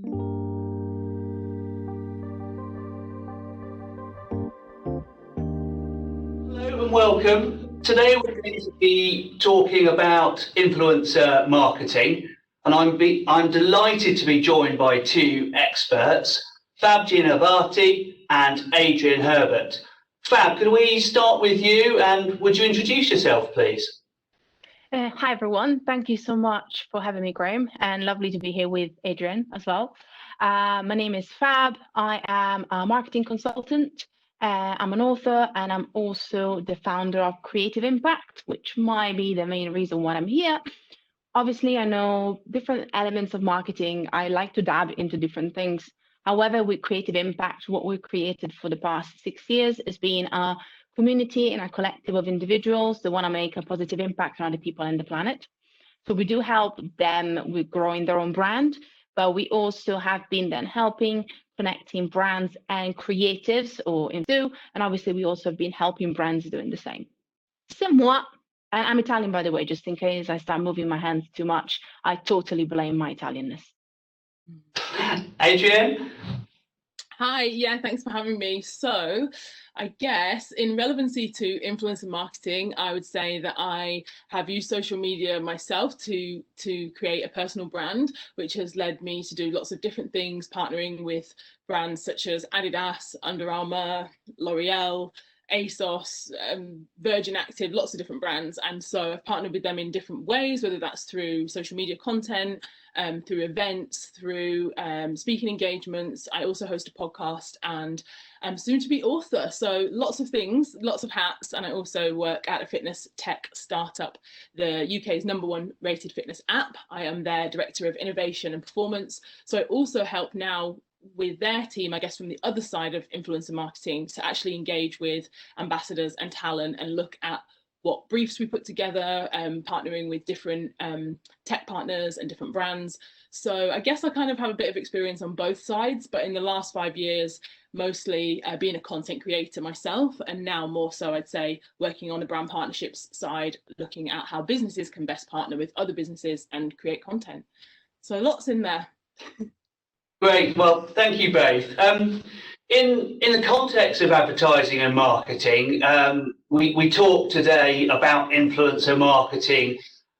Hello and welcome. Today we're going to be talking about influencer marketing, and I'm delighted to be joined by two experts, Fab Giovanetti and Adrienne Herbert. Fab, could we start with you, and would you introduce yourself, please? Hi everyone, thank you so much for having me, Graeme, and lovely to be here with Adrienne as well. My name is Fab. I am a marketing consultant. I'm an author, and I'm also the founder of Creative Impact, which might be the main reason why I'm here. Obviously, I know different elements of marketing. I like to dab into different things. However, with Creative Impact, what we've created for the past 6 years has been a community and a collective of individuals that want to make a positive impact on other people and the planet. So we do help them with growing their own brand, but we also have been then helping connecting brands and creatives and obviously we also have been helping brands doing the same. Somewhat, and I'm Italian, by the way, just in case I start moving my hands too much, I totally blame my Italianness. Adrienne? Hi, yeah, thanks for having me. So I guess in relevancy to influencer marketing, I would say that I have used social media myself to create a personal brand, which has led me to do lots of different things, partnering with brands such as Adidas, Under Armour, L'Oreal, ASOS, Virgin Active, lots of different brands. And so I've partnered with them in different ways, whether that's through social media content, through events, through speaking engagements. I also host a podcast and I'm soon to be author. So lots of things, lots of hats. And I also work at a fitness tech startup, the UK's #1 rated fitness app. I am their director of innovation and performance. So I also help now with their team, I guess, from the other side of influencer marketing to actually engage with ambassadors and talent and look at what briefs we put together, partnering with different tech partners and different brands. So I guess I kind of have a bit of experience on both sides, but in the last 5 years, mostly being a content creator myself, and now more so, I'd say, working on the brand partnerships side, looking at how businesses can best partner with other businesses and create content. So lots in there. Great, well, thank you both. In the context of advertising and marketing, we talk today about influencer marketing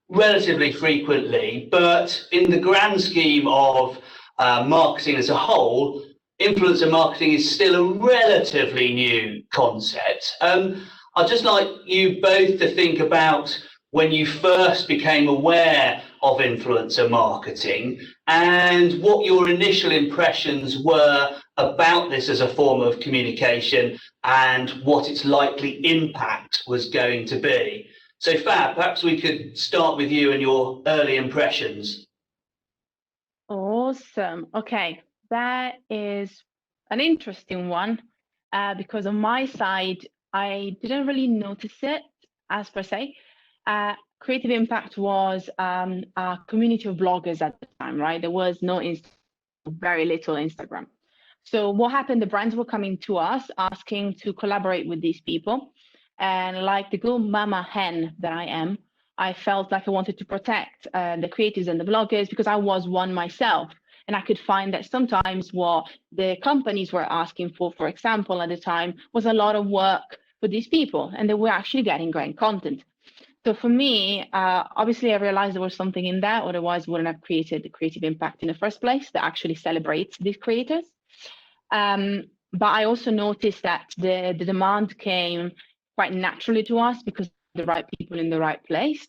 relatively frequently, but in the grand scheme of marketing as a whole, influencer marketing is still a relatively new concept. I'd just like you both to think about when you first became aware of influencer marketing and what your initial impressions were about this as a form of communication and what its likely impact was going to be. So Fab, perhaps we could start with you and your early impressions. Awesome. Okay, that is an interesting one because on my side, I didn't really notice it as per se. Creative Impact was a community of bloggers at the time, right? There was no very little Instagram. So what happened, the brands were coming to us asking to collaborate with these people. And like the good mama hen that I am, I felt like I wanted to protect the creatives and the bloggers because I was one myself. And I could find that sometimes what the companies were asking for example, at the time, was a lot of work for these people. And they were actually getting great content. So for me, obviously, I realized there was something in there, otherwise wouldn't have created the Creative Impact in the first place that actually celebrates these creators. But I also noticed that the demand came quite naturally to us because the right people in the right place.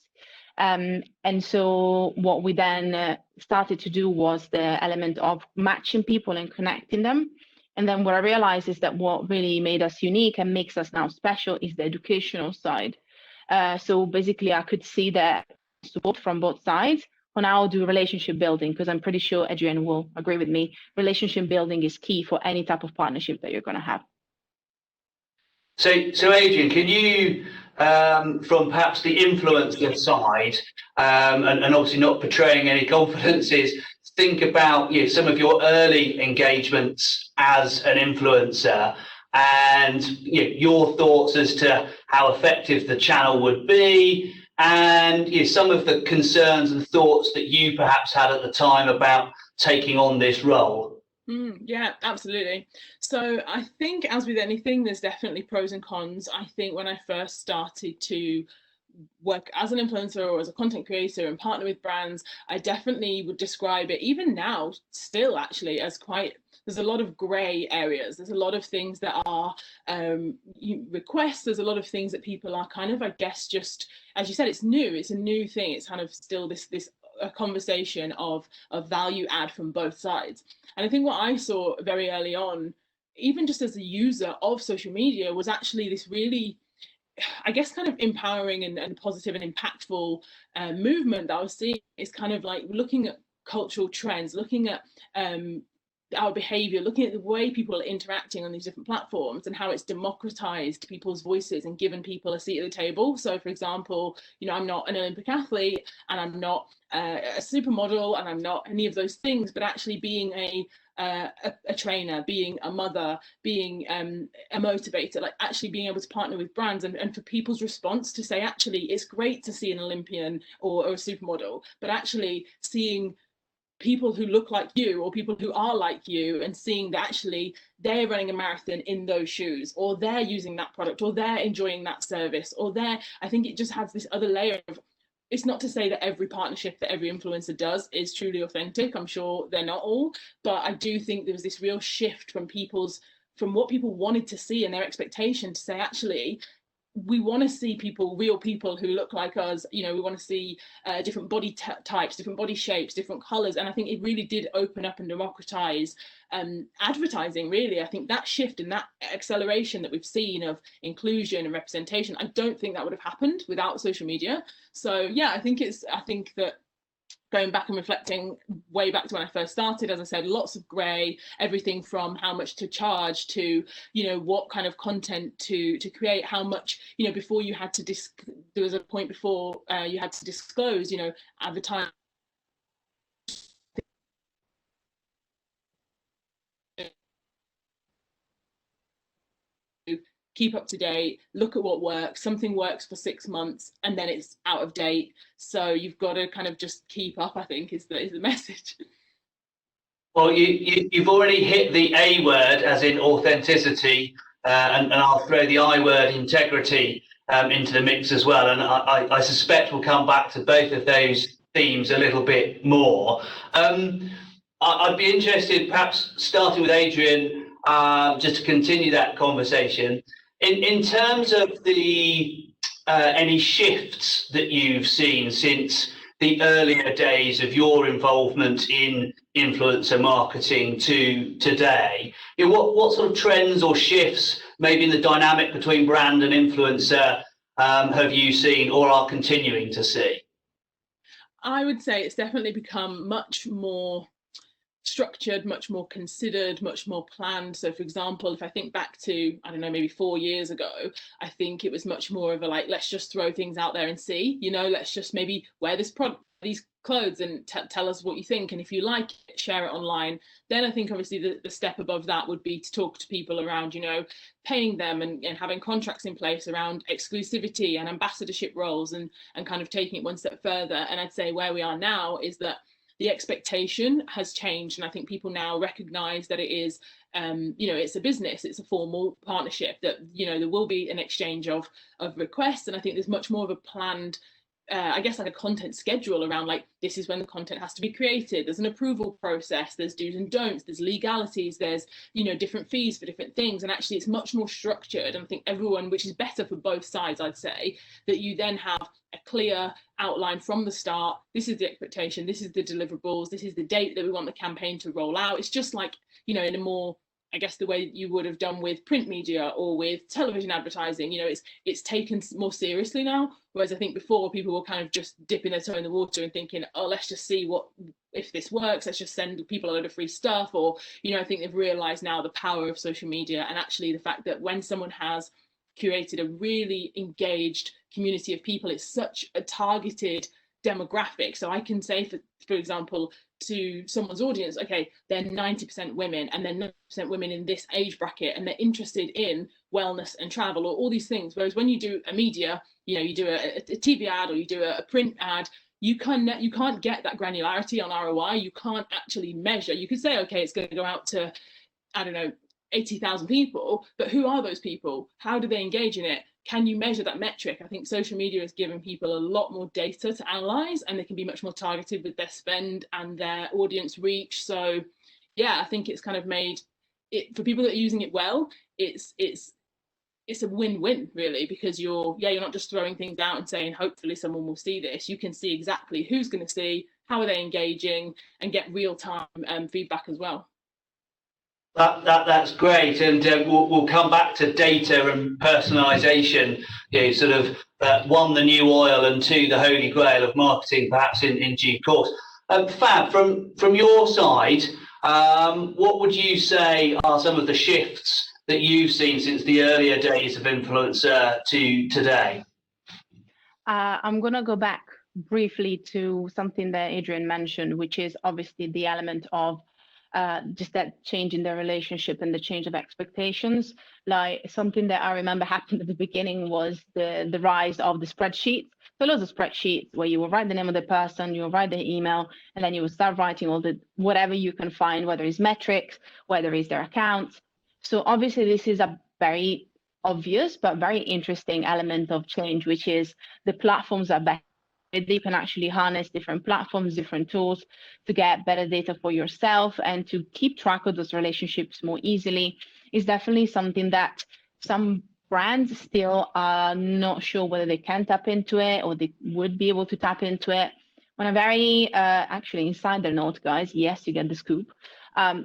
And so what we then started to do was the element of matching people and connecting them. And then what I realized is that what really made us unique and makes us now special is the educational side. So basically, I could see that support from both sides on how to do relationship building, because I'm pretty sure Adrienne will agree with me. Relationship building is key for any type of partnership that you're going to have. So Adrienne, can you, from perhaps the influencer side, and obviously not portraying any confidences, think about some of your early engagements as an influencer and your thoughts as to how effective the channel would be, and some of the concerns and thoughts that you perhaps had at the time about taking on this role? Yeah, absolutely. So I think, as with anything, there's definitely pros and cons. I think when I first started to work as an influencer or as a content creator and partner with brands, I definitely would describe it, even now, still actually, as quite, there's a lot of grey areas. There's a lot of things that are requests. There's a lot of things that people are kind of, I guess, just, as you said, it's new. It's a new thing. It's kind of still this a conversation of value add from both sides. And I think what I saw very early on, even just as a user of social media, was actually this really, I guess, kind of empowering and positive and impactful movement that I was seeing. Is kind of like looking at cultural trends, looking at our behavior, looking at the way people are interacting on these different platforms and how it's democratized people's voices and given people a seat at the table. So, for example, I'm not an Olympic athlete and I'm not a supermodel and I'm not any of those things, but actually being a trainer, being a mother, being a motivator, like actually being able to partner with brands and for people's response to say, actually, it's great to see an Olympian or a supermodel, but actually seeing people who look like you or people who are like you and seeing that actually they're running a marathon in those shoes, or they're using that product, or they're enjoying that service, or I think it just has this other layer of, it's not to say that every partnership that every influencer does is truly authentic. I'm sure they're not all, but I do think there was this real shift from what people wanted to see and their expectation to say, actually, we want to see real people who look like us. We want to see different body types, different body shapes, different colors. And I think it really did open up and democratize advertising, really. I think that shift and that acceleration that we've seen of inclusion and representation, I don't think that would have happened without social media. So yeah, I think that going back and reflecting way back to when I first started, as I said, lots of grey, everything from how much to charge to, what kind of content to create, how much, before you had to there was a point before you had to disclose, advertise. Keep up to date, look at what works. Something works for 6 months and then it's out of date. So you've got to kind of just keep up, I think, is the message. Well, you've already hit the A word, as in authenticity, and I'll throw the I word, integrity, into the mix as well. And I suspect we'll come back to both of those themes a little bit more. I'd be interested, perhaps starting with Adrienne, just to continue that conversation. In terms of the any shifts that you've seen since the earlier days of your involvement in influencer marketing to today, what sort of trends or shifts, maybe in the dynamic between brand and influencer, have you seen or are continuing to see? I would say it's definitely become much more structured, much more considered, much more planned. So, for example, if I think back to, I don't know, maybe 4 years ago, I think it was much more of a like, let's just throw things out there and see, let's just maybe wear these clothes and tell us what you think. And if you like it, share it online. Then I think obviously the step above that would be to talk to people around, paying them and having contracts in place around exclusivity and ambassadorship roles and kind of taking it one step further. And I'd say where we are now is that the expectation has changed, and I think people now recognize that it is it's a business, it's a formal partnership, that there will be an exchange of requests. And I think there's much more of a planned I guess like a content schedule around, like, this is when the content has to be created. There's an approval process, there's do's and don'ts, there's legalities, there's different fees for different things. And actually it's much more structured, and I think everyone, which is better for both sides, I'd say, that you then have a clear outline from the start. This is the expectation, this is the deliverables, this is the date that we want the campaign to roll out. It's just like, in a more, I guess, the way you would have done with print media or with television advertising. It's taken more seriously now. Whereas I think before, people were kind of just dipping their toe in the water and thinking, oh, let's just see if this works, let's just send people a load of free stuff. Or, I think they've realized now the power of social media, and actually the fact that when someone has curated a really engaged community of people, it's such a targeted demographic. So I can say, for example, to someone's audience, okay, they're 90% women, and they're 90% women in this age bracket, and they're interested in wellness and travel, or all these things. Whereas when you do a media, you do a TV ad, or you do a print ad, you can't get that granularity on ROI. You can't actually measure. You could say, okay, it's going to go out to, I don't know, 80,000 people, but who are those people? How do they engage in it? Can you measure that metric? I think social media has given people a lot more data to analyze, and they can be much more targeted with their spend and their audience reach. So yeah, I think it's kind of made it, for people that are using it well, it's a win-win really, because you're not just throwing things out and saying hopefully someone will see this. You can see exactly who's going to see, how are they engaging, and get real-time feedback as well. That's great, and we'll come back to data and personalisation. Sort of one, the new oil, and two, the holy grail of marketing, perhaps in due course. Fab, from your side, what would you say are some of the shifts that you've seen since the earlier days of influencer to today? I'm going to go back briefly to something that Adrienne mentioned, which is obviously the element of just that change in the relationship and the change of expectations. Like something that I remember happened at the beginning was the rise of the spreadsheets. So loads of spreadsheets where you will write the name of the person, you will write their email, and then you will start writing all the whatever you can find, whether it's metrics, whether it's their accounts. So obviously this is a very obvious but very interesting element of change, which is the platforms are better. You can actually harness different platforms, different tools to get better data for yourself and to keep track of those relationships more easily. Is definitely something that some brands still are not sure whether they can tap into it or they would be able to tap into it. On a very actually insider note, guys, yes, you get the scoop.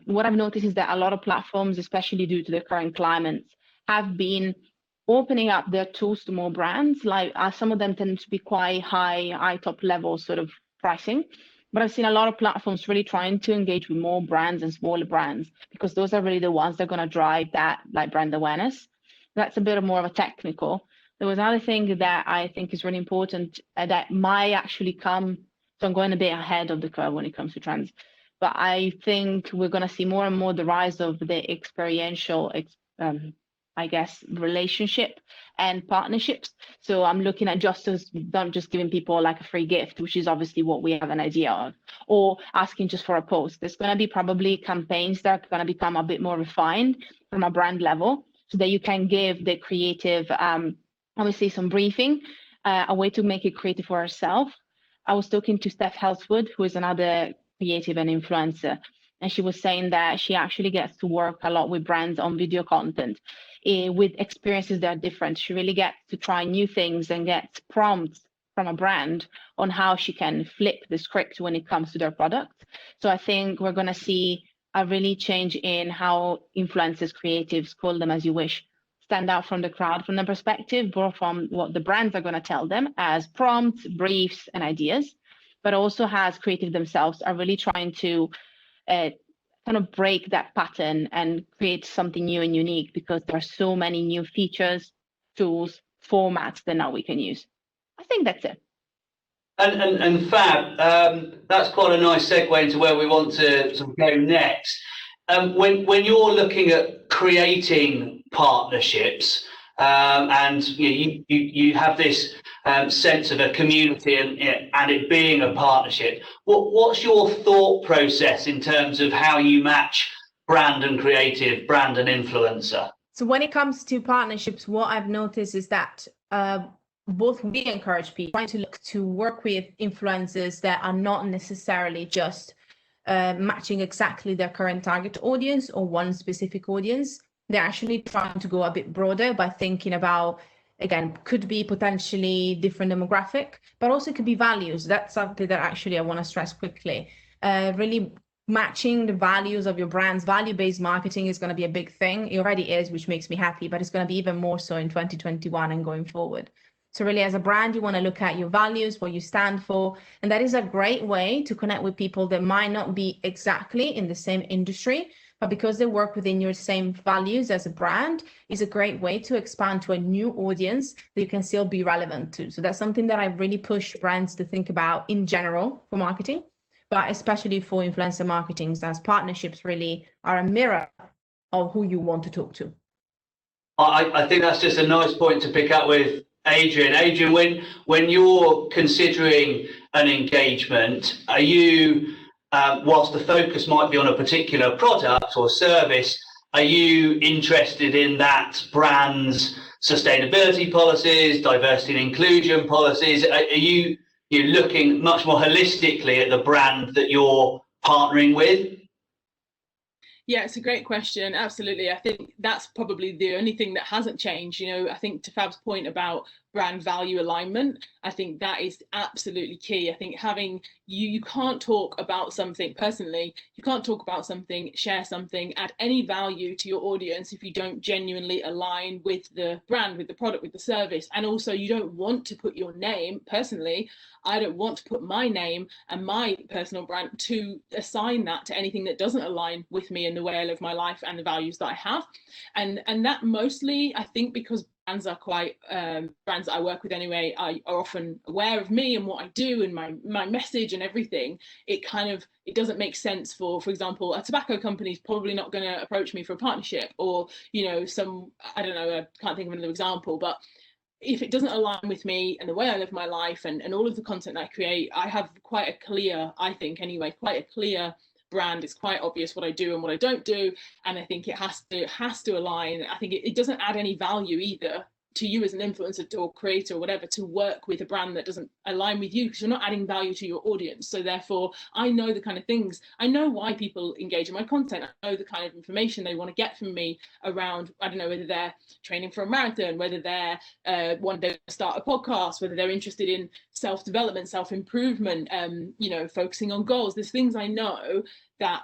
What I've noticed is that a lot of platforms, especially due to the current climate, have been opening up their tools to more brands. Like some of them tend to be quite high top level sort of pricing, but I've seen a lot of platforms really trying to engage with more brands and smaller brands, because those are really the ones that are going to drive that like brand awareness. That's a bit more of a technical. There was another thing that I think is really important that might actually come, so I'm going a bit ahead of the curve when it comes to trends, but I think we're going to see more and more the rise of the experiential I guess, relationship and partnerships. So I'm looking at not just giving people like a free gift, which is obviously what we have an idea of, or asking just for a post. There's going to be probably campaigns that are going to become a bit more refined from a brand level, so that you can give the creative, obviously some briefing, a way to make it creative for herself. I was talking to Steph Helswood, who is another creative and influencer, and she was saying that she actually gets to work a lot with brands on video content with experiences that are different. She really gets to try new things and gets prompts from a brand on how she can flip the script when it comes to their product. So I think we're going to see a really change in how influencers, creatives, call them as you wish, stand out from the crowd from the perspective, both from what the brands are going to tell them as prompts, briefs, and ideas, but also as creative themselves are really trying to kind of break that pattern and create something new and unique, because there are so many new features, tools, formats that now we can use. I think that's it. And Fab, that's quite a nice segue into where we want to sort of go next. When you're looking at creating partnerships, and you have this sense of a community and it being a partnership, what's your thought process in terms of how you match brand and creative, brand and influencer? So when it comes to partnerships, what I've noticed is that both we encourage people trying to look to work with influencers that are not necessarily just matching exactly their current target audience or one specific audience. They're actually trying to go a bit broader by thinking about, again, could be potentially different demographic, but also could be values. That's something that actually I want to stress quickly. Really matching the values of your brands. Value-based marketing is going to be a big thing. It already is, which makes me happy, but it's going to be even more so in 2021 and going forward. So really, as a brand, you want to look at your values, what you stand for, and that is a great way to connect with people that might not be exactly in the same industry, but because they work within your same values as a brand, is a great way to expand to a new audience that you can still be relevant to. So that's something that I really push brands to think about in general for marketing, but especially for influencer marketing, as partnerships really are a mirror of who you want to talk to. I think that's just a nice point to pick up with Adrienne. Adrienne, when you're considering an engagement, are you, whilst the focus might be on a particular product or service, are you interested in that brand's sustainability policies, diversity and inclusion policies? Are you looking much more holistically at the brand that you're partnering with? Yeah, it's a great question. Absolutely. I think that's probably the only thing that hasn't changed. I think to Fab's point about brand value alignment, I think that is absolutely key. I think having you can't talk about something personally, you can't talk about something, share something, add any value to your audience if you don't genuinely align with the brand, with the product, with the service. And also you don't want to put your name, personally, I don't want to put my name and my personal brand to assign that to anything that doesn't align with me and the way I live my life and the values that I have. And that mostly, I think, because brands are quite brands that I work with anyway are often aware of me and what I do and my message and everything. It doesn't make sense for example, a tobacco company is probably not going to approach me for a partnership, or some, I don't know, I can't think of another example, but if it doesn't align with me and the way I live my life and all of the content I create, I have quite a clear, I think anyway, quite a clear brand. It's quite obvious what I do and what I don't do, and I think it has to align. I think it doesn't add any value either to you as an influencer or creator or whatever to work with a brand that doesn't align with you, because you're not adding value to your audience. So therefore, I know the kind of things, I know why people engage in my content, I know the kind of information they want to get from me around, I don't know, whether they're training for a marathon, whether they're one day start a podcast, whether they're interested in self-development, self-improvement, focusing on goals. There's things I know that,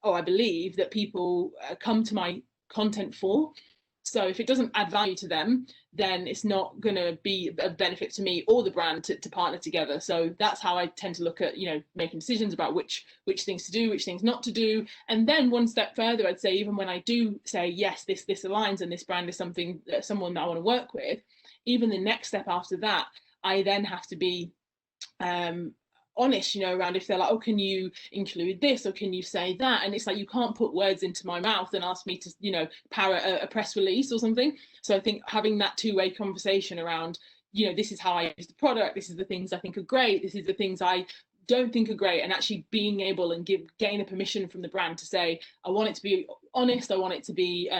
I believe that people come to my content for. So if it doesn't add value to them, then it's not going to be a benefit to me or the brand to partner together. So that's how I tend to look at, making decisions about which things to do, which things not to do. And then one step further, I'd say, even when I do say, yes, this aligns and this brand is someone that I want to work with, even the next step after that, I then have to be honest, around if they're like, oh, can you include this or can you say that? And it's like, you can't put words into my mouth and ask me to, parrot a press release or something. So I think having that two-way conversation around, this is how I use the product, this is the things I think are great, this is the things I don't think are great, and actually being able and gain a permission from the brand to say, I want it to be honest, I want it to be,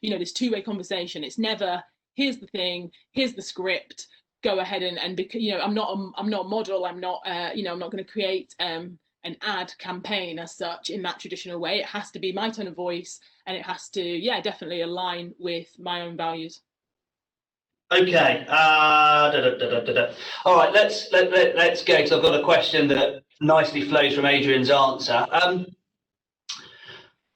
this two-way conversation. It's never, here's the thing, here's the script, go ahead and I'm not a model, I'm not I'm not going to create an ad campaign as such in that traditional way. It has to be my tone of voice, and it has to definitely align with my own values. Okay. All right, let's go, because I've got a question that nicely flows from Adrienne's answer.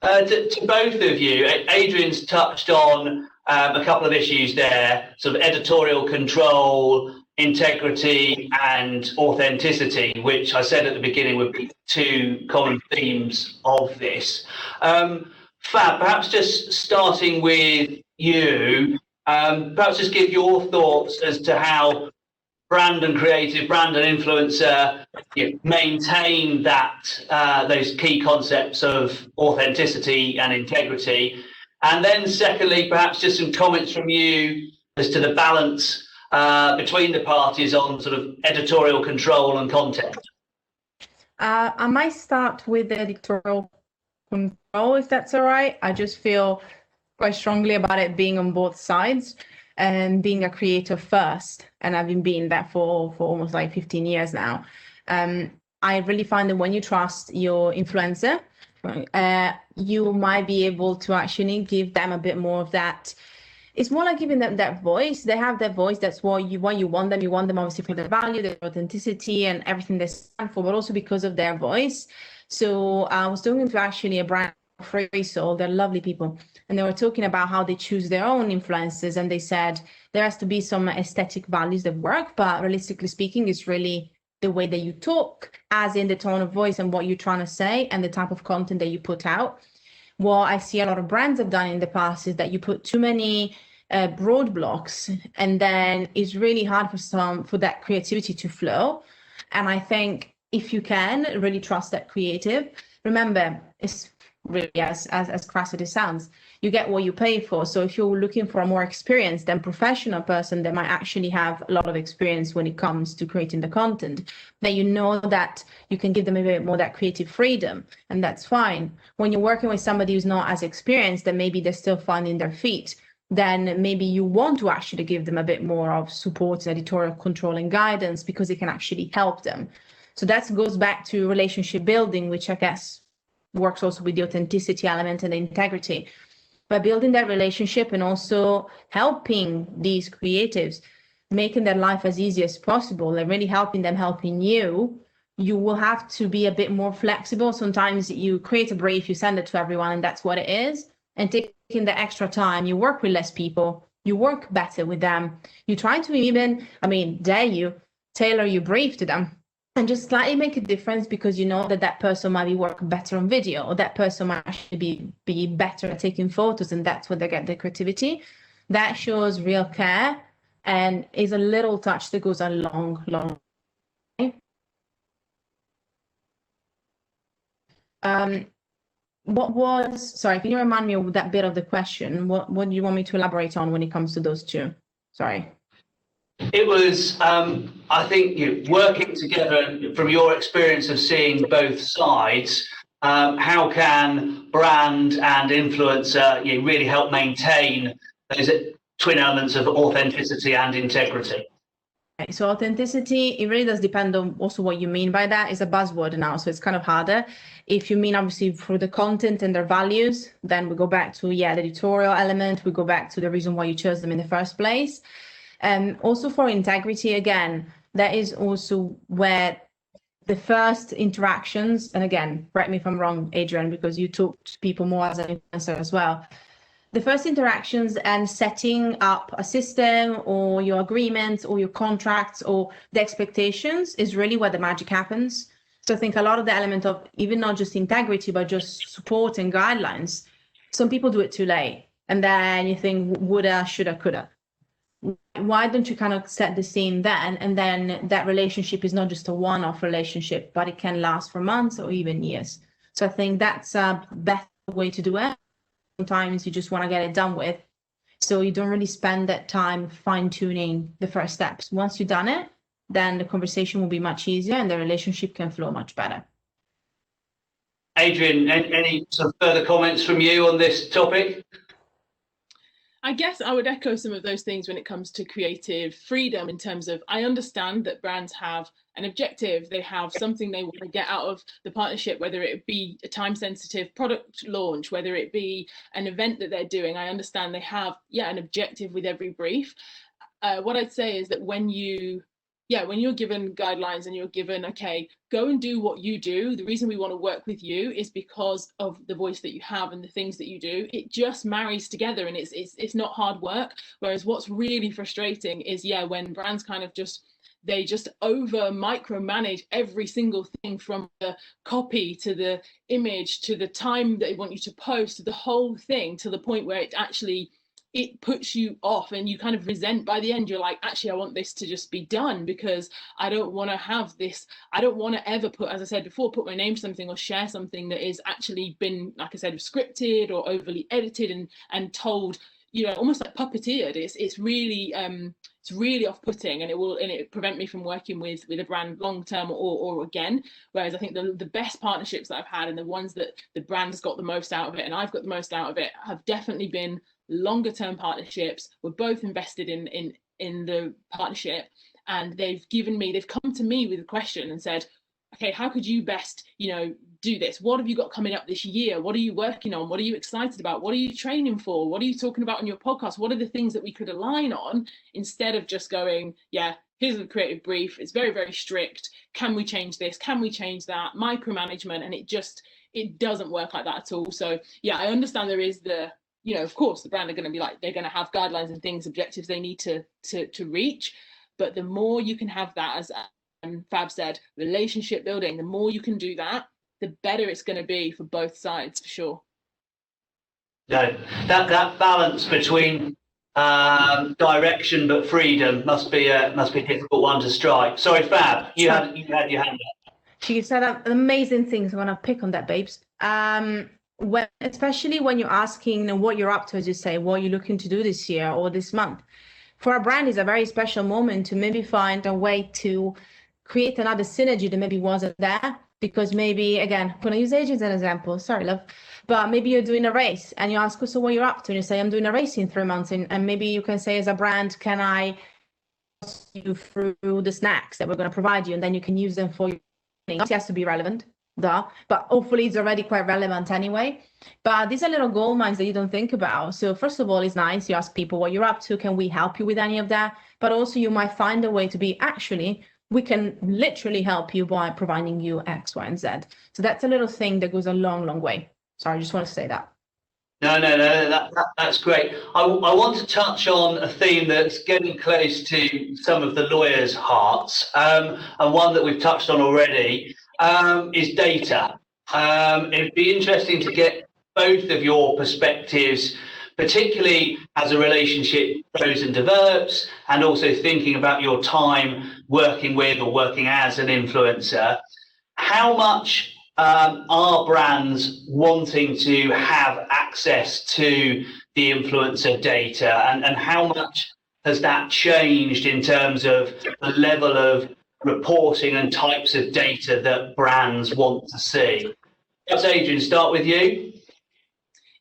To both of you, Adrienne's touched on a couple of issues there, sort of editorial control, integrity, and authenticity, which I said at the beginning would be two common themes of this. Fab, perhaps just starting with you, perhaps just give your thoughts as to how brand and creative, brand and influencer maintain that those key concepts of authenticity and integrity. And then secondly, perhaps just some comments from you as to the balance between the parties on sort of editorial control and content. I might start with the editorial control, if that's all right. I just feel quite strongly about it being on both sides and being a creator first. And I've been being that for almost like 15 years now. I really find that when you trust your influencer, you might be able to actually give them a bit more of that. It's more like giving them that voice. They have that voice. That's what you want them. You want them obviously for their value, their authenticity, and everything they stand for, but also because of their voice. So I was talking to actually a brand, Soul. They're lovely people, and they were talking about how they choose their own influencers, and they said there has to be some aesthetic values that work, but realistically speaking, it's really the way that you talk, as in the tone of voice and what you're trying to say and the type of content that you put out. What I see a lot of brands have done in the past is that you put too many broad blocks, and then it's really hard for that creativity to flow. And I think if you can really trust that creative, remember, it's really, as crass as it sounds. You get what you pay for. So if you're looking for a more experienced and professional person that might actually have a lot of experience when it comes to creating the content, then you know that you can give them a bit more that creative freedom, and that's fine. When you're working with somebody who's not as experienced, then maybe they're still finding their feet, then maybe you want to actually give them a bit more of support, editorial control and guidance, because it can actually help them. So that goes back to relationship building, which I guess works also with the authenticity element and the integrity. By building that relationship and also helping these creatives, making their life as easy as possible and really helping them, helping you, you will have to be a bit more flexible. Sometimes you create a brief, you send it to everyone, and that's what it is. And taking the extra time, you work with less people, you work better with them. You try to even, dare you, tailor your brief to them. And just slightly make a difference, because you know that person might be working better on video, or that person might actually be better at taking photos, and that's where they get their creativity. That shows real care and is a little touch that goes a long, long way. Sorry, can you remind me of that bit of the question? What do you want me to elaborate on when it comes to those two? Sorry. It was, I think, working together from your experience of seeing both sides. How can brand and influencer really help maintain those twin elements of authenticity and integrity? Okay, so authenticity, it really does depend on also what you mean by that. It's a buzzword now, so it's kind of harder. If you mean obviously for the content and their values, then we go back to the editorial element. We go back to the reason why you chose them in the first place. Also for integrity, again, that is also where the first interactions, and again, correct me if I'm wrong, Adrienne, because you talk to people more as an influencer as well. The first interactions and setting up a system or your agreements or your contracts or the expectations is really where the magic happens. So I think a lot of the element of even not just integrity, but just support and guidelines, some people do it too late. And then you think, woulda, shoulda, coulda. Why don't you kind of set the scene then, and then that relationship is not just a one-off relationship, but it can last for months or even years. So I think that's a better way to do it. Sometimes you just want to get it done with, so you don't really spend that time fine-tuning the first steps. Once you've done it, then the conversation will be much easier and the relationship can flow much better. Adrienne, any sort of further comments from you on this topic? I guess I would echo some of those things when it comes to creative freedom, in terms of, I understand that brands have an objective, they have something they want to get out of the partnership, whether it be a time-sensitive product launch, whether it be an event that they're doing. I understand they have, an objective with every brief. What I'd say is that when you're given guidelines and you're given, okay, go and do what you do. The reason we want to work with you is because of the voice that you have and the things that you do. It just marries together, and it's not hard work. Whereas what's really frustrating is, when brands kind of just over micromanage every single thing, from the copy to the image to the time they want you to post, to the whole thing, to the point where it puts you off and you kind of resent. By the end, you're like, actually, I want this to just be done, because I don't want to have this. I don't want to ever put, as I said before, put my name to something or share something that is actually been, like I said, scripted or overly edited and told, almost like puppeteered. It's really off-putting, and it prevent me from working with a brand long term or again. Whereas I think the best partnerships that I've had, and the ones that the brand's got the most out of it and I've got the most out of it, have definitely been longer term partnerships. We're both invested in the partnership, and they've come to me with a question and said, okay, how could you best do this? What have you got coming up this year? What are you working on? What are you excited about? What are you training for? What are you talking about on your podcast? What are the things that we could align on, instead of just going, here's a creative brief, it's very, very strict, can we change this, can we change that, micromanagement, and it doesn't work like that at all. So I understand there is of course, the brand are going to be like, they're going to have guidelines and things, objectives they need to reach. But the more you can have that, as Fab said, relationship building, the more you can do that, the better it's going to be for both sides, for sure. No, that balance between direction but freedom must be a difficult one to strike. Sorry, Fab, you had your hand up. She said amazing things. I'm going to pick on that, babes. especially when you're asking, what you're up to, as you say, what you're looking to do this year or this month. For a brand, is a very special moment to maybe find a way to create another synergy that maybe wasn't there. Because maybe, again, I'm going to use Adrienne as an example. Sorry, love. But maybe you're doing a race and you ask, so what you're up to? And you say, I'm doing a race in 3 months. And maybe you can say, as a brand, can I you through the snacks that we're going to provide you? And then you can use them for your it has to be relevant, but hopefully it's already quite relevant anyway. But these are little gold mines that you don't think about. So first of all, it's nice you ask people what you're up to. Can we help you with any of that? But also you might find a way to be, actually, we can literally help you by providing you X, Y, and Z. So that's a little thing that goes a long, long way. Sorry, I just want to say that. No, that's great. I want to touch on a theme that's getting close to some of the lawyers' hearts, and one that we've touched on already is data. It'd be interesting to get both of your perspectives, particularly as a relationship grows and develops, and also thinking about your time working with or working as an influencer. How much are brands wanting to have access to the influencer data, and how much has that changed in terms of the level of reporting and types of data that brands want to see? Perhaps Adrienne, start with you.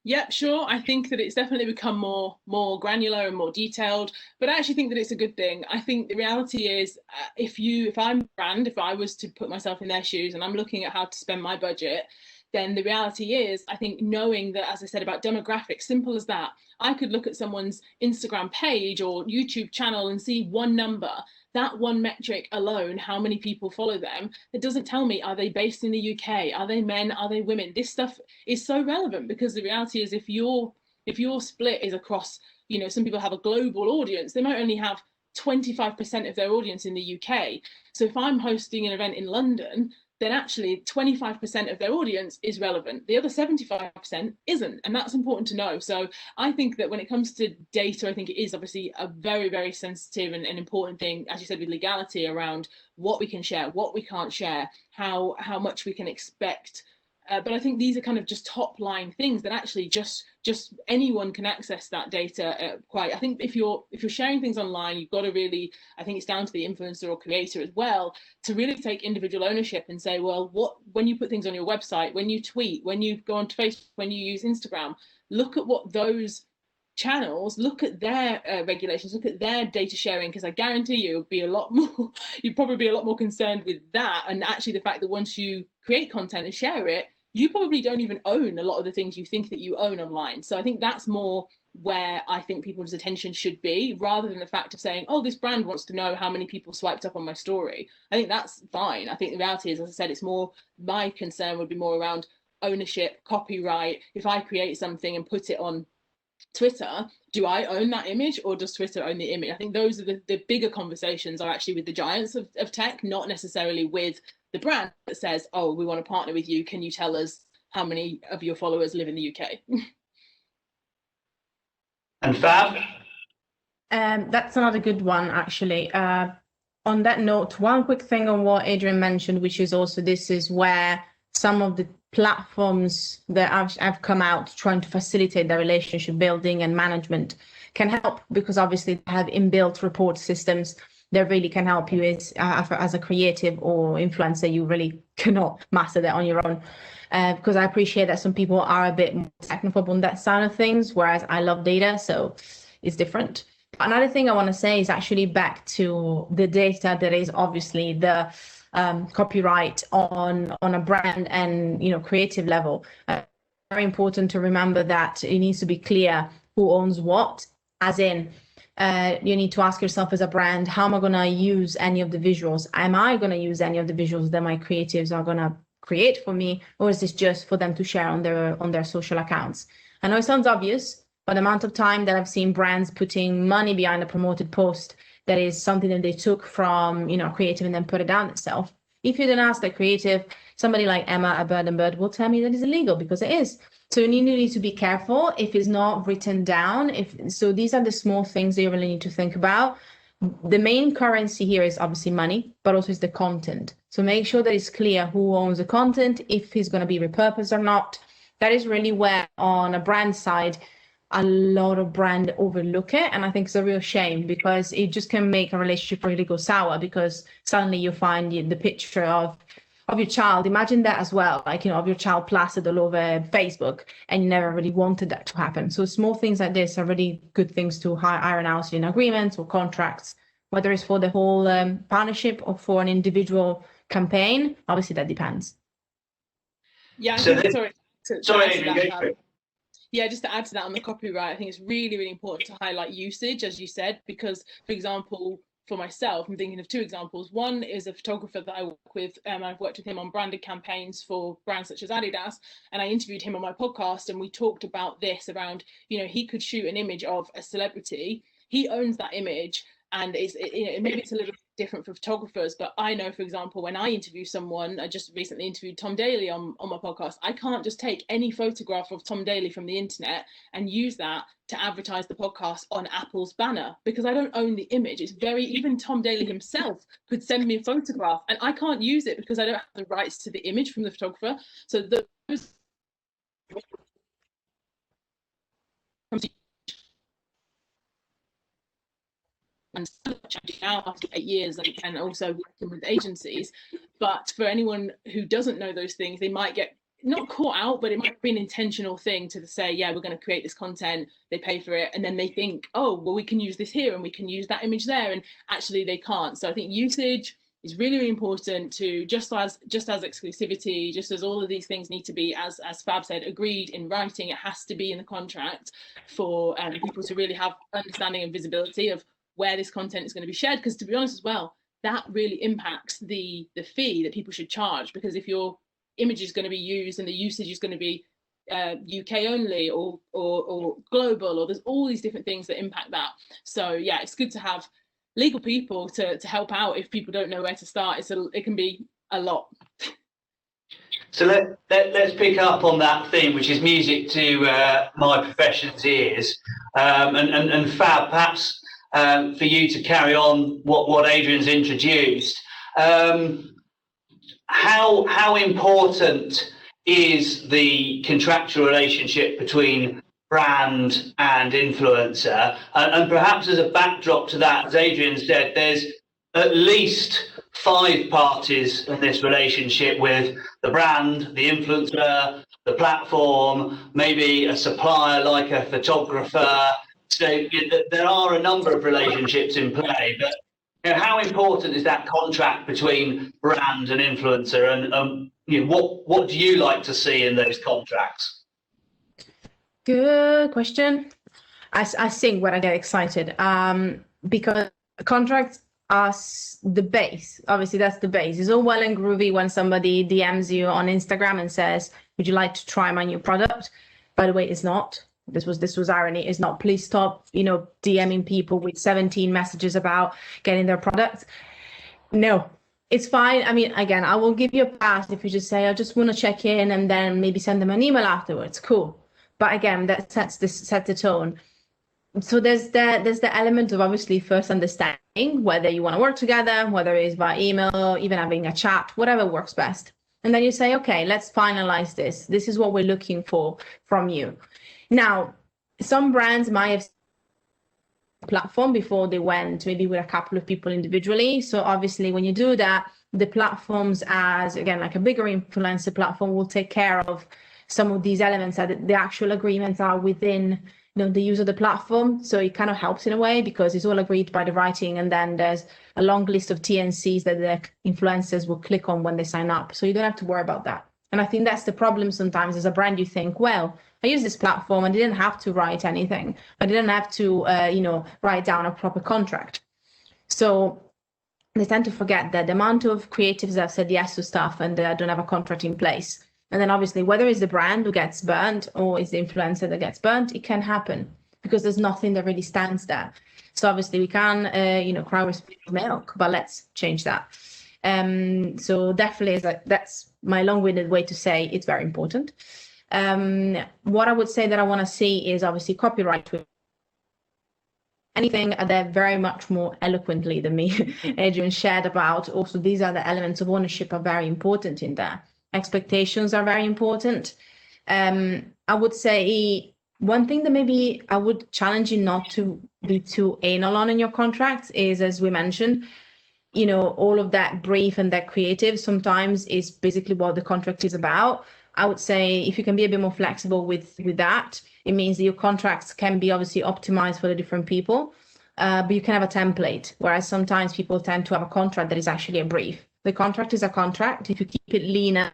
Yep, sure. I think that it's definitely become more granular and more detailed, but I actually think that it's a good thing. I think the reality is, if I'm a brand, if I was to put myself in their shoes and I'm looking at how to spend my budget, then the reality is, I think knowing that, as I said about demographics, simple as that, I could look at someone's Instagram page or YouTube channel and see one number. That one metric alone, how many people follow them, it doesn't tell me, are they based in the UK? Are they men? Are they women? This stuff is so relevant, because the reality is, if your split is across, some people have a global audience, they might only have 25% of their audience in the UK. So if I'm hosting an event in London, then actually 25% of their audience is relevant. The other 75% isn't, and that's important to know. So I think that when it comes to data, I think it is obviously a very, very sensitive and important thing, as you said, with legality around what we can share, what we can't share, how much we can expect. But I think these are kind of just top line things that actually just anyone can access that data. I think if you're sharing things online, you've got to really, I think it's down to the influencer or creator as well, to really take individual ownership and say, well, when you put things on your website, when you tweet, when you go onto Facebook, when you use Instagram, look at what those channels, look at their regulations, look at their data sharing, because I guarantee you'd probably be a lot more concerned with that. And actually the fact that once you create content and share it, you probably don't even own a lot of the things you think that you own online. So I think that's more where I think people's attention should be, rather than the fact of saying, oh, this brand wants to know how many people swiped up on my story. I think that's fine. I think the reality is, as I said, it's more, my concern would be more around ownership, copyright. If I create something and put it on Twitter, do I own that image, or does Twitter own the image? I think those are the bigger conversations are actually with the giants of tech, not necessarily with the brand that says, oh, we want to partner with you. Can you tell us how many of your followers live in the UK? And Fab? That's another good one, actually. On that note, one quick thing on what Adrienne mentioned, which is also, this is where some of the platforms that have come out trying to facilitate the relationship building and management can help, because obviously they have inbuilt report systems that really can help you as a creative or influencer. You really cannot master that on your own, because I appreciate that some people are a bit more technical on that side of things, whereas I love data, so it's different. Another thing I want to say is actually back to the data that is obviously the copyright on a brand and creative level. Very important to remember that it needs to be clear who owns what, as in you need to ask yourself as a brand, how am I going to use any of the visuals? Am I going to use any of the visuals that my creatives are going to create for me, or is this just for them to share on their social accounts? I know it sounds obvious, but the amount of time that I've seen brands putting money behind a promoted post that is something that they took from creative and then put it down itself. If you then ask the creative, somebody like Emma at Bird and Bird will tell me that it's illegal, because it is. So you need to be careful if it's not written down. So these are the small things that you really need to think about. The main currency here is obviously money, but also is the content. So make sure that it's clear who owns the content, if it's going to be repurposed or not, that is really where on a brand side, a lot of brand overlook it. And I think it's a real shame because it just can make a relationship really go sour because suddenly you find the picture of your child. Imagine that as well, like, of your child plastered all over Facebook and you never really wanted that to happen. So small things like this are really good things to iron out in agreements or contracts, whether it's for the whole partnership or for an individual campaign. Obviously, that depends. Yeah, Yeah, just to add to that on the copyright, I think it's really, really important to highlight usage, as you said, because, for example, for myself, I'm thinking of two examples. One is a photographer that I work with. I've worked with him on branded campaigns for brands such as Adidas, and I interviewed him on my podcast, and we talked about this around, he could shoot an image of a celebrity. He owns that image, and maybe it's a little different for photographers, but I know, for example, when I interview someone, I just recently interviewed Tom Daley on my podcast, I can't just take any photograph of Tom Daley from the internet and use that to advertise the podcast on Apple's banner, because I don't own the image. It's even Tom Daley himself could send me a photograph and I can't use it because I don't have the rights to the image from the photographer. So those and now after 8 years and also working with agencies. But for anyone who doesn't know those things, they might get not caught out, but it might be an intentional thing to say, yeah, we're going to create this content, they pay for it, and then they think, oh, well, we can use this here and we can use that image there, and actually they can't. So I think usage is really, really important to just as exclusivity, just as all of these things need to be, as Fab said, agreed in writing. It has to be in the contract for people to really have understanding and visibility of where this content is going to be shared, because to be honest as well, that really impacts the fee that people should charge, because if your image is going to be used and the usage is going to be UK only or global, or there's all these different things that impact that. So yeah, it's good to have legal people to help out if people don't know where to start. It can be a lot. So let's pick up on that theme, which is music to my profession's ears, and Fab, perhaps for you to carry on what Adrienne's introduced. How important is the contractual relationship between brand and influencer? And perhaps as a backdrop to that, as Adrienne said, there's at least 5 parties in this relationship, with the brand, the influencer, the platform, maybe a supplier like a photographer. So there are a number of relationships in play, but how important is that contract between brand and influencer, and what do you like to see in those contracts? Good question. I sing when I get excited, because contracts are the base. Obviously, that's the base. It's all well and groovy when somebody DMs you on Instagram and says, "Would you like to try my new product?" By the way, it's not. This was irony. It's not. Please stop, DMing people with 17 messages about getting their product. No, it's fine. I mean, again, I will give you a pass if you just say, I just want to check in, and then maybe send them an email afterwards. Cool. But again, that sets the tone. So there's the element of obviously first understanding whether you want to work together, whether it's by email, even having a chat, whatever works best. And then you say, okay, let's finalize this. This is what we're looking for from you. Now, some brands might have platform before they went maybe with a couple of people individually. So obviously when you do that, the platforms, as again, like a bigger influencer platform, will take care of some of these elements that the actual agreements are within the use of the platform. So it kind of helps in a way because it's all agreed by the writing, and then there's a long list of TNCs that the influencers will click on when they sign up. So you don't have to worry about that. And I think that's the problem sometimes as a brand. You think, well, I use this platform and I didn't have to write anything. I didn't have to, write down a proper contract. So they tend to forget that the amount of creatives that have said yes to stuff and they don't have a contract in place. And then obviously, whether it's the brand who gets burnt or it's the influencer that gets burnt, it can happen because there's nothing that really stands there. So obviously we can, cry with milk, but let's change that. So definitely that's my long-winded way to say it's very important. What I would say that I want to see is obviously copyright with anything that very much more eloquently than me, Adrienne shared about. Also, these are the elements of ownership are very important in there. Expectations are very important. I would say one thing that maybe I would challenge you not to be too anal on in your contracts is, as we mentioned, all of that brief and that creative sometimes is basically what the contract is about. I would say if you can be a bit more flexible with that, it means that your contracts can be obviously optimized for the different people, but you can have a template, whereas sometimes people tend to have a contract that is actually a brief. The contract is a contract. If you keep it leaner,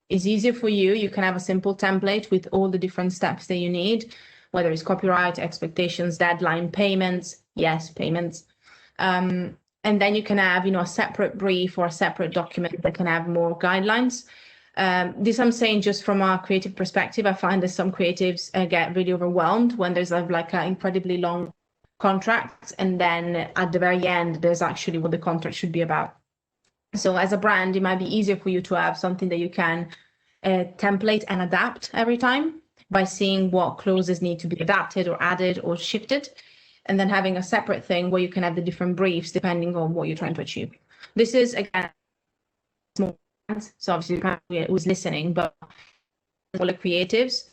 it's easier for you. You can have a simple template with all the different steps that you need, whether it's copyright, expectations, deadline, payments. Yes, payments. And then you can have, a separate brief or a separate document that can have more guidelines. This I'm saying just from a creative perspective. I find that some creatives get really overwhelmed when there's like an incredibly long contract, and then at the very end, there's actually what the contract should be about. So as a brand, it might be easier for you to have something that you can template and adapt every time by seeing what clauses need to be adapted or added or shifted, and then having a separate thing where you can have the different briefs depending on what you're trying to achieve. This is, again, small brands, so obviously who's listening, but all the creatives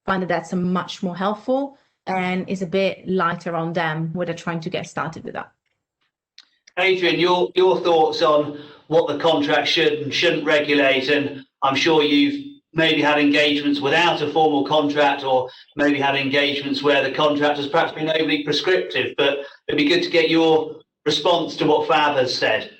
find that that's a much more helpful and is a bit lighter on them when they're trying to get started with that. Adrienne, your thoughts on what the contract should and shouldn't regulate, and I'm sure you've maybe had engagements without a formal contract, or maybe had engagements where the contract has perhaps been overly prescriptive, but it'd be good to get your response to what Fab has said.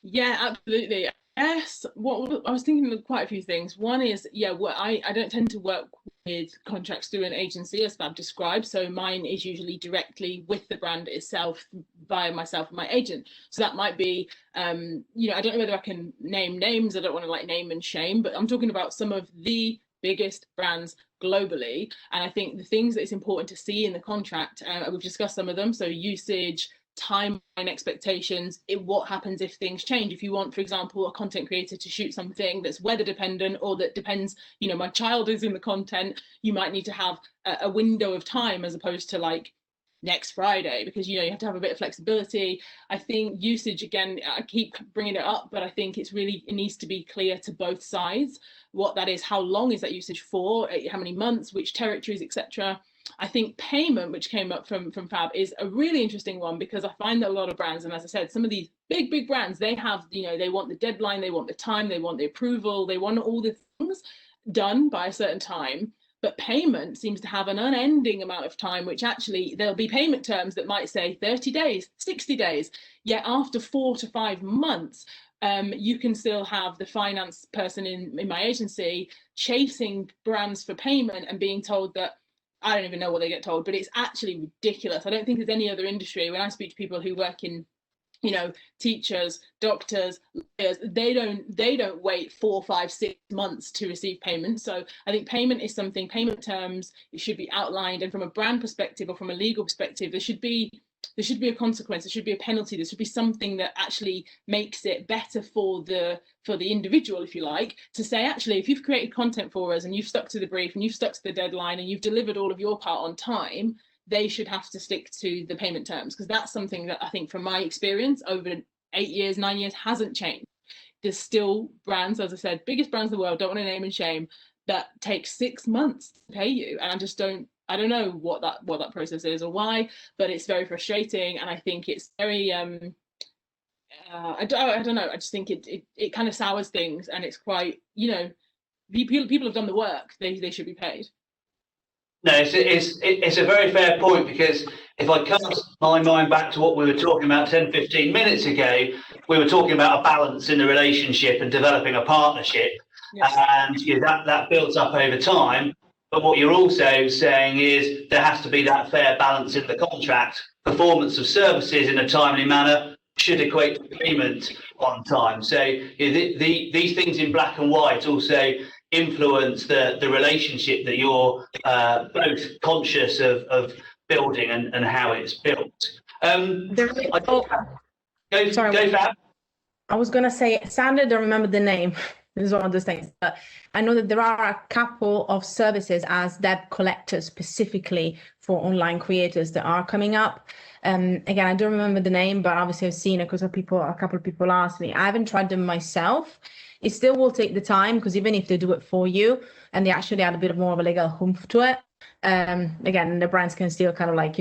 Yeah, absolutely. Yes, what I was thinking of quite a few things. One is, I don't tend to work with contracts through an agency, as Fab described. So mine is usually directly with the brand itself via myself and my agent. So that might be, I don't know whether I can name names. I don't want to name and shame, but I'm talking about some of the biggest brands globally. And I think the things that it's important to see in the contract, we've discussed some of them. So usage, timeline expectations, what happens if things change. If you want, for example, a content creator to shoot something that's weather dependent, or that depends, my child is in the content, you might need to have a window of time as opposed to next Friday, because you have to have a bit of flexibility. I think usage, again, I keep bringing it up, but I think it needs to be clear to both sides what that is. How long is that usage for? How many months? Which territories, etc. I think payment, which came up from Fab, is a really interesting one, because I find that a lot of brands, and as I said, some of these big brands, they have, they want the deadline, they want the time, they want the approval, they want all the things done by a certain time. But payment seems to have an unending amount of time, which actually there'll be payment terms that might say 30 days, 60 days. Yet after 4 to 5 months, you can still have the finance person in my agency chasing brands for payment and being told that, I don't even know what they get told, but it's actually ridiculous. I don't think there's any other industry. When I speak to people who work in, teachers, doctors, lawyers, they don't wait 4, 5, 6 months to receive payment. So I think payment is something, payment terms, it should be outlined. And from a brand perspective or from a legal perspective, there should be a consequence, there should be a penalty, there should be something that actually makes it better for the individual, if you like, to say, actually, if you've created content for us and you've stuck to the brief and you've stuck to the deadline and you've delivered all of your part on time, they should have to stick to the payment terms, because that's something that I think, from my experience over 8 years, 9 years, hasn't changed. There's still brands, as I said, biggest brands in the world, don't want to name and shame, that take 6 months to pay you, and I don't know what that process is or why, but it's very frustrating, and I think it's very I don't know. I just think it kind of sours things, and it's quite, people have done the work. They should be paid. No, it's a very fair point, because if I cast my mind back to what we were talking about 10, 15 minutes ago, we were talking about a balance in the relationship and developing a partnership. Yes. And that builds up over time. But what you're also saying is there has to be that fair balance in the contract. Performance of services in a timely manner should equate to payment on time. So these things in black and white also influence the relationship that you're both conscious of building and how it's built. Go, Fab. I was going to say, Sandra, don't remember the name. This is one of those things. But I know that there are a couple of services as debt collectors specifically for online creators that are coming up. Again, I don't remember the name, but obviously I've seen it because a couple of people asked me. I haven't tried them myself. It still will take the time, because even if they do it for you and they actually add a bit more of a legal oomph to it, again, the brands can still kind of like,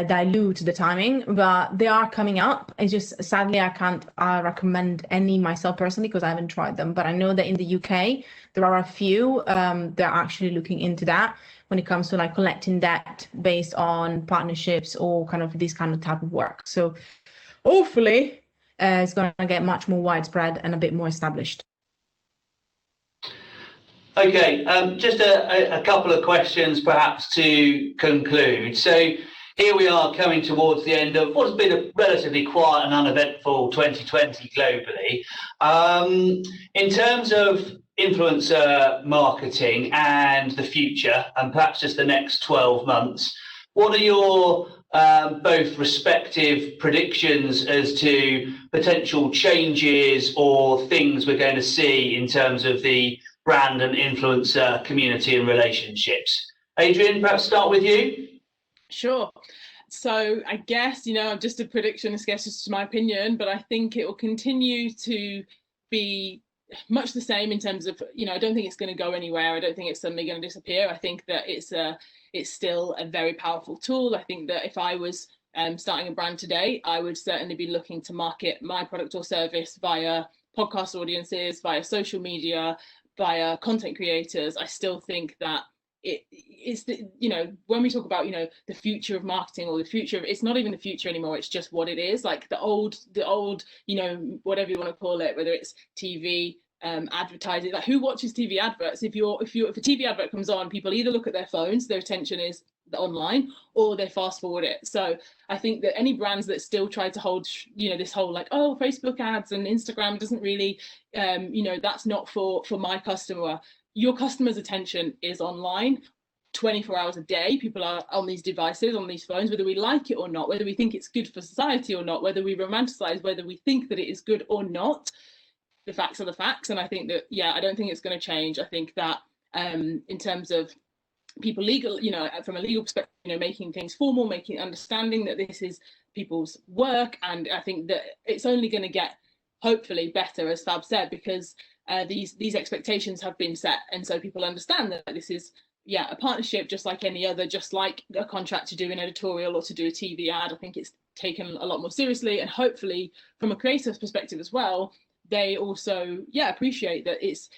dilute the timing, but they are coming up. It's just, sadly, I can't recommend any myself personally because I haven't tried them. But I know that in the UK, there are a few that are actually looking into that when it comes to like collecting debt based on partnerships or kind of this kind of type of work. So hopefully it's going to get much more widespread and a bit more established. Okay, just a couple of questions perhaps to conclude. So here we are coming towards the end of what has been a relatively quiet and uneventful 2020 globally. In terms of influencer marketing and the future, and perhaps just the next 12 months, what are your both respective predictions as to potential changes or things we're going to see in terms of the brand and influencer community and relationships? Adrienne, perhaps start with you. Sure. So I guess, just a prediction, I guess just my opinion, but I think it will continue to be much the same in terms of, I don't think it's going to go anywhere. I don't think it's suddenly going to disappear. I think that it's still a very powerful tool. I think that if I was starting a brand today, I would certainly be looking to market my product or service via podcast audiences, via social media, via content creators. I still think that it's when we talk about the future of marketing or the future of, it's not even the future anymore, it's just what it is. Like the old whatever you want to call it, whether it's TV, advertising, like who watches TV adverts? If a TV advert comes on, people either look at their phones, their attention is online, or they fast forward it. So I think that any brands that still try to hold this whole like, oh, Facebook ads and Instagram doesn't really that's not for my customer. Your customer's attention is online 24 hours a day. People are on these devices, on these phones, whether we like it or not, whether we think it's good for society or not, whether we romanticize, whether we think that it is good or not. The facts are the facts. And I think that, I don't think it's going to change. I think that in terms of people legal, from a legal perspective, making things formal, understanding that this is people's work. And I think that it's only going to get hopefully better, as Fab said, because these expectations have been set, and so people understand that this is a partnership just like any other, just like a contract to do an editorial or to do a TV ad. I think it's taken a lot more seriously, and hopefully from a creator's perspective as well, they also appreciate that it's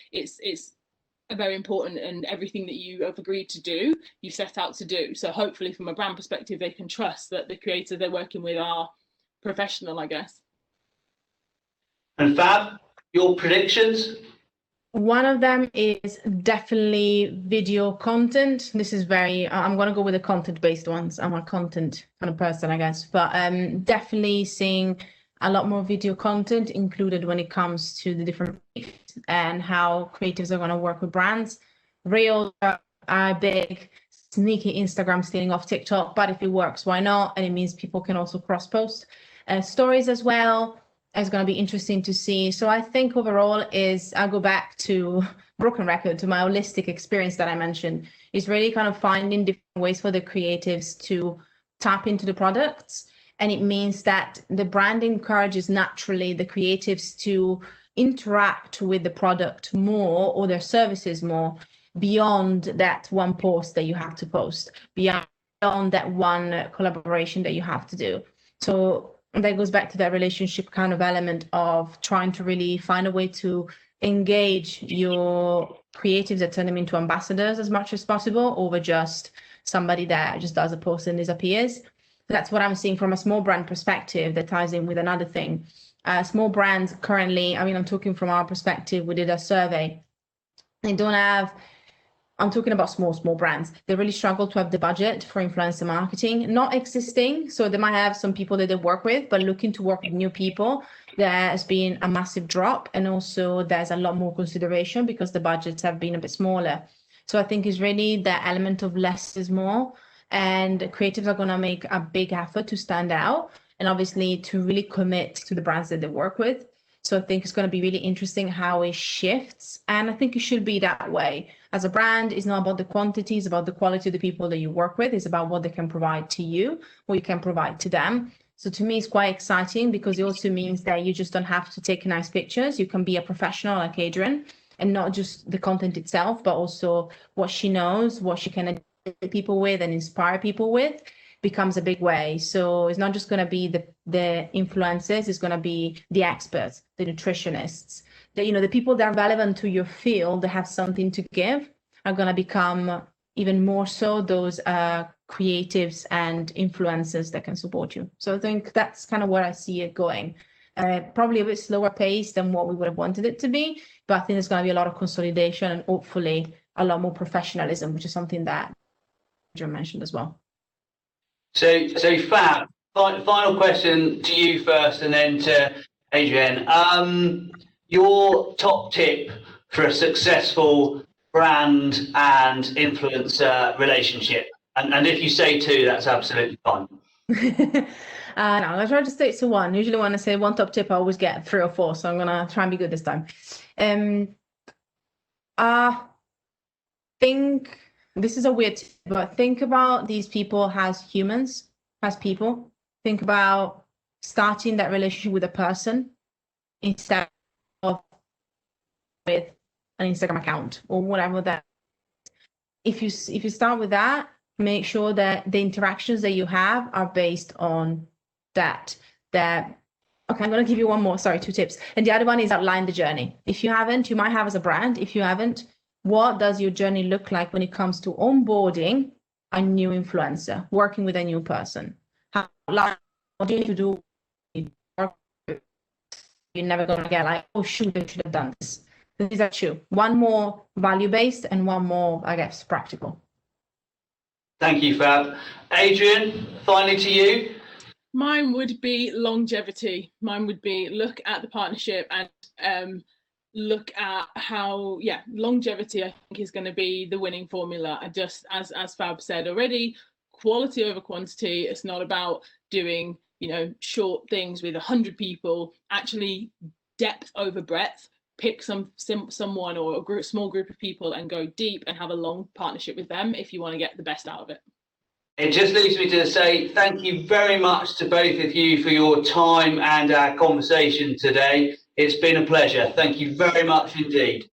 a very important, and everything that you have agreed to do, you set out to do. So hopefully from a brand perspective, they can trust that the creators they're working with are professional, I guess. And Fab, your predictions? One of them is definitely video content. This is I'm going to go with the content-based ones. I'm a content kind of person, I guess. But definitely seeing a lot more video content included when it comes to the different and how creatives are going to work with brands. Reels are big, sneaky Instagram stealing off TikTok, but if it works, why not? And it means people can also cross-post. Stories as well. It's going to be interesting to see. So I think overall I'll go back to broken record, to my holistic experience that I mentioned, is really kind of finding different ways for the creatives to tap into the products. And it means that the brand encourages naturally the creatives to interact with the product more or their services more beyond that one post that you have to post, beyond that one collaboration that you have to do. So that goes back to that relationship kind of element of trying to really find a way to engage your creatives and turn them into ambassadors as much as possible over just somebody that just does a post and disappears. That's what I'm seeing from a small brand perspective that ties in with another thing. Small brands currently, I'm talking from our perspective, we did a survey. I'm talking about small brands. They really struggle to have the budget for influencer marketing, not existing. So they might have some people that they work with, but looking to work with new people, there has been a massive drop. And also there's a lot more consideration because the budgets have been a bit smaller. So I think it's really the element of less is more, and creatives are going to make a big effort to stand out and obviously to really commit to the brands that they work with. So I think it's going to be really interesting how it shifts. And I think it should be that way. As a brand, it's not about the quantity, it's about the quality of the people that you work with. It's about what they can provide to you, what you can provide to them. So to me, it's quite exciting because it also means that you just don't have to take nice pictures. You can be a professional like Adrienne, and not just the content itself, but also what she knows, what she can educate people with and inspire people with becomes a big way. So it's not just going to be the influencers, it's going to be the experts, the nutritionists, the people that are relevant to your field, that have something to give, are going to become even more so those creatives and influencers that can support you. So I think that's kind of where I see it going. Probably a bit slower pace than what we would have wanted it to be, but I think there's going to be a lot of consolidation and hopefully a lot more professionalism, which is something that John mentioned as well. So Fab, final question to you first, and then to Adrienne. Your top tip for a successful brand and influencer relationship, and if you say two, that's absolutely fine. No, I try to stick to one. Usually when I say one top tip, I always get 3 or 4. So I'm gonna try and be good this time. Think this is a weird tip, but think about these people as humans, as people. Think about starting that relationship with a person instead of with an Instagram account or whatever that. If you start with that, make sure that the interactions that you have are based on that. Okay, I'm going to give you one more, 2 tips. And the other one is outline the journey. If you haven't, you might have as a brand. If you haven't, what does your journey look like when it comes to onboarding a new influencer, working with a new person? What do you need to do? You're never going to get like, oh, shoot, I should have done this. These are 2. One more value-based and one more, I guess, practical. Thank you, Fab. Adrienne, finally to you. Mine would be longevity. Mine would be look at the partnership and look at how, longevity, I think, is going to be the winning formula. And just as Fab said already, quality over quantity. It's not about doing, short things with 100 people. Actually, depth over breadth. Pick someone or a small group of people and go deep and have a long partnership with them if you want to get the best out of it. It just leaves me to say thank you very much to both of you for your time and our conversation today. It's been a pleasure. Thank you very much indeed.